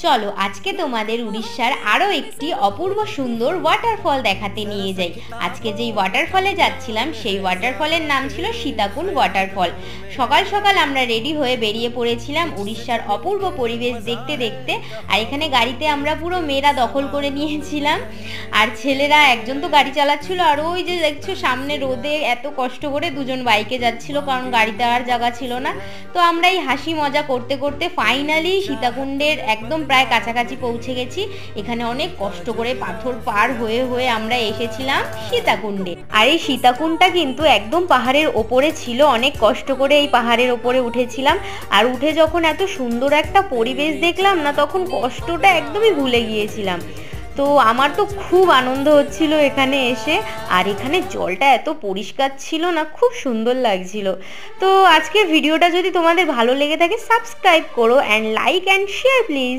চলো আজকে তোমাদের উড়িষ্যার আরো একটি অপূর্ব সুন্দর ওয়াটারফল দেখাতে নিয়ে যাই। আজকে যেই ওয়াটারফলে যাচ্ছিলাম সেই ওয়াটারফলের নাম ছিল সীতাকুণ্ড ওয়াটারফল। সকাল সকাল আমরা রেডি হয়ে বেরিয়ে পড়েছিলাম উড়িষ্যার অপূর্ব পরিবেশ দেখতে দেখতে। আর এখানে গাড়িতে আমরা পুরো মেয়েরা দখল করে নিয়েছিলাম, আর ছেলেরা একজন তো গাড়ি চালাচ্ছিল, আর ওই যে দেখছো সামনে রোদে এত কষ্ট করে দুজন বাইকে যাচ্ছিল, কারণ গাড়িতে আর জায়গা ছিল না। তো আমরা এই হাসি মজা করতে করতে ফাইনালি সীতাকুণ্ডের একদম প্রায় কাছাকাছি পৌঁছে গেছি। এখানে অনেক কষ্ট করে পাথর পার হয়ে হয়ে আমরা এসেছিলাম সীতাকুণ্ডে। আর এই সীতাকুণ্ডটা কিন্তু একদম পাহাড়ের ওপরে ছিল, অনেক কষ্ট করে এই পাহাড়ের ওপরে উঠেছিলাম। আর উঠে যখন এত সুন্দর একটা পরিবেশ দেখলাম না, তখন কষ্টটা একদমই ভুলে গিয়েছিলাম। তো আমার তো খুব আনন্দ হচ্ছিল এখানে এসে, আর এখানে জলটা এত পরিষ্কার ছিল না, খুব সুন্দর লাগছিল। তো আজকের ভিডিওটা যদি তোমাদের ভালো লেগে থাকে সাবস্ক্রাইব করো and like and share please.